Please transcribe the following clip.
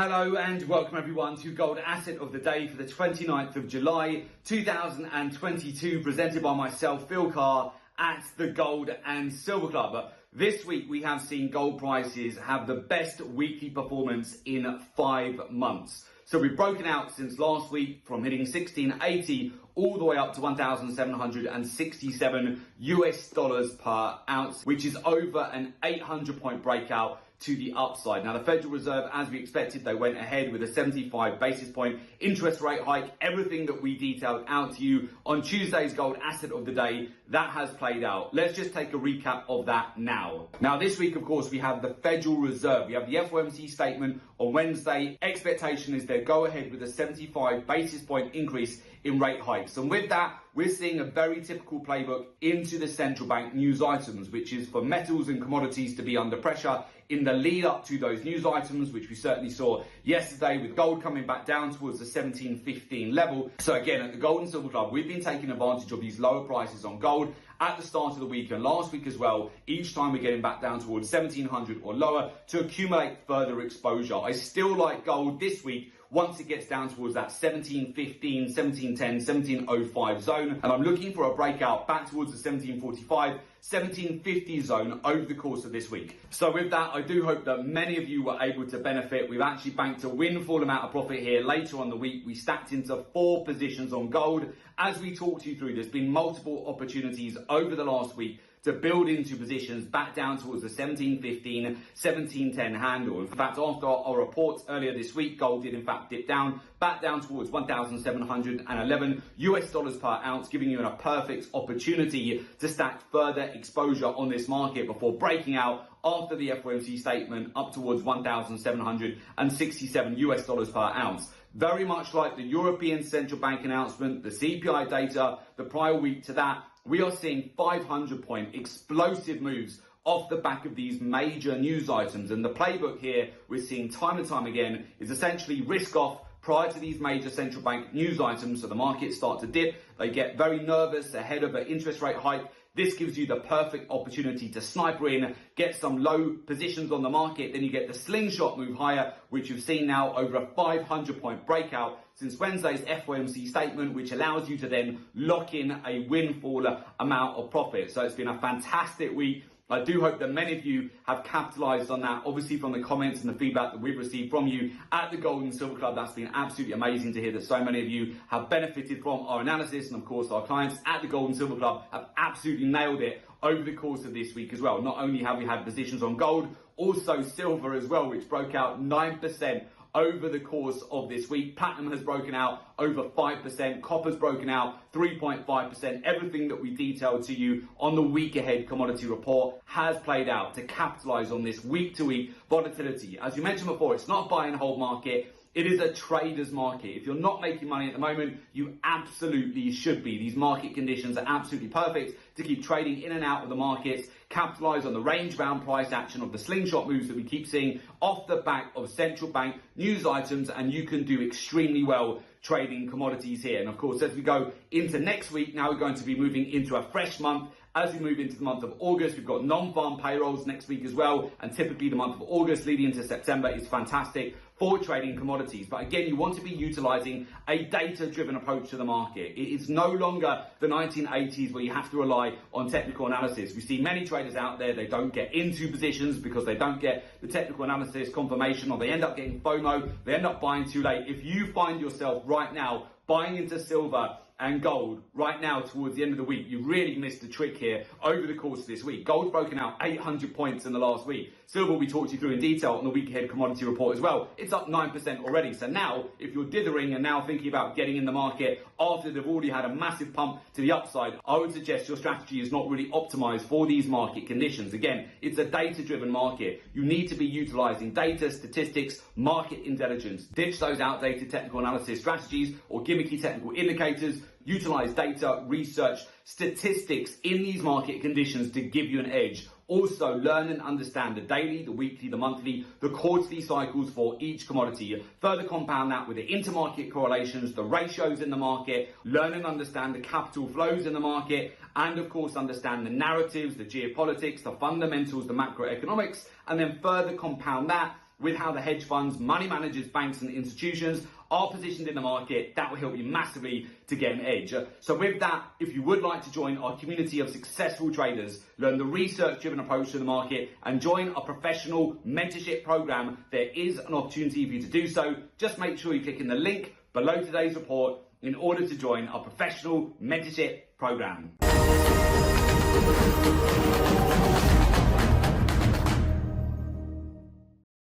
Hello and welcome everyone to Gold Asset of the Day for the 29th of July 2022, presented by myself, Phil Carr, at the Gold and Silver Club. This week we have seen gold prices have the best weekly performance in 5 months. So we've broken out since last week from hitting 1680 all the way up to 1,767 US dollars per ounce, which is over an 800-point breakout to the upside. Now, the Federal Reserve, as we expected, they went ahead with a 75 basis point interest rate hike. Everything that we detailed out to you on Tuesday's Gold Asset of the Day, that has played out. Let's just take a recap of that now. Now, this week, of course, we have the Federal Reserve. We have the FOMC statement on Wednesday. Expectation is they'll go ahead with a 75 basis point increase in rate hikes. And with that, we're seeing a very typical playbook into the central bank news items, which is for metals and commodities to be under pressure in the lead up to those news items, which we certainly saw yesterday with gold coming back down towards the 1715 level. So again, at the Gold and Silver Club, we've been taking advantage of these lower prices on gold at the start of the week and last week as well. Each time we're getting back down towards 1700 or lower to accumulate further exposure. I still like gold this week once it gets down towards that 1715, 1710, 1705 zone. And I'm looking for a breakout back towards the 1745, 1750 zone over the course of this week. So with that, I do hope that many of you were able to benefit. We've actually banked a windfall amount of profit here. Later on the week, we stacked into 4 positions on gold. As we talked you through, there's been multiple opportunities over the last week to build into positions back down towards the 1715, 1710 handle. In fact, after our reports earlier this week, gold did in fact dip down, back down towards 1,711 US dollars per ounce, giving you a perfect opportunity to stack further exposure on this market before breaking out after the FOMC statement up towards 1,767 US dollars per ounce. Very much like the European Central Bank announcement, the CPI data, the prior week to that, we are seeing 500-point explosive moves off the back of these major news items. And the playbook here we're seeing time and time again is essentially risk off prior to these major central bank news items. So the markets start to dip, they get very nervous ahead of an interest rate hike. This gives you the perfect opportunity to sniper in, get some low positions on the market. Then you get the slingshot move higher, which you've seen now over a 500-point breakout since Wednesday's FOMC statement, which allows you to then lock in a windfall amount of profit. So it's been a fantastic week. I do hope that many of you have capitalized on that. Obviously, from the comments and the feedback that we've received from you at the Gold and Silver Club, that's been absolutely amazing to hear that so many of you have benefited from our analysis. And of course, our clients at the Gold and Silver Club have absolutely nailed it over the course of this week as well. Not only have we had positions on gold, also silver as well, which broke out 9% over the course of this week. Platinum has broken out over 5%. Copper's broken out 3.5%. Everything that we detailed to you on the week ahead commodity report has played out to capitalize on this week to week volatility. As you mentioned before, it's not a buy and hold market. It is a trader's market. If you're not making money at the moment, you absolutely should be. These market conditions are absolutely perfect to keep trading in and out of the markets, capitalize on the range-bound price action of the slingshot moves that we keep seeing off the back of central bank news items, and you can do extremely well trading commodities here. And of course, as we go into next week, now we're going to be moving into a fresh month. As we move into the month of August, we've got non-farm payrolls next week as well. And typically the month of August leading into September is fantastic for trading commodities. But again, you want to be utilizing a data-driven approach to the market. It is no longer the 1980s where you have to rely on technical analysis. We see many traders out there, they don't get into positions because they don't get the technical analysis confirmation, or they end up getting FOMO, they end up buying too late. If you find yourself right now buying into silver and gold right now towards the end of the week, you really missed the trick here over the course of this week. Gold's broken out 800 points in the last week. Silver, we talked you through in detail on the week ahead commodity report as well. It's up 9% already. So now, if you're dithering and now thinking about getting in the market after they've already had a massive pump to the upside, I would suggest your strategy is not really optimized for these market conditions. Again, it's a data-driven market. You need to be utilizing data, statistics, market intelligence. Ditch those outdated technical analysis strategies or gimmicky technical indicators. Utilize data, research, statistics in these market conditions to give you an edge. Also, learn and understand the daily, the weekly, the monthly, the quarterly cycles for each commodity. Further compound that with the intermarket correlations, the ratios in the market. Learn and understand the capital flows in the market. And of course, understand the narratives, the geopolitics, the fundamentals, the macroeconomics. And then further compound that with how the hedge funds, money managers, banks and institutions are positioned in the market. That will help you massively to get an edge. So with that, if you would like to join our community of successful traders, learn the research-driven approach to the market and join our professional mentorship program, there is an opportunity for you to do so. Just make sure you click in the link below today's report in order to join our professional mentorship program.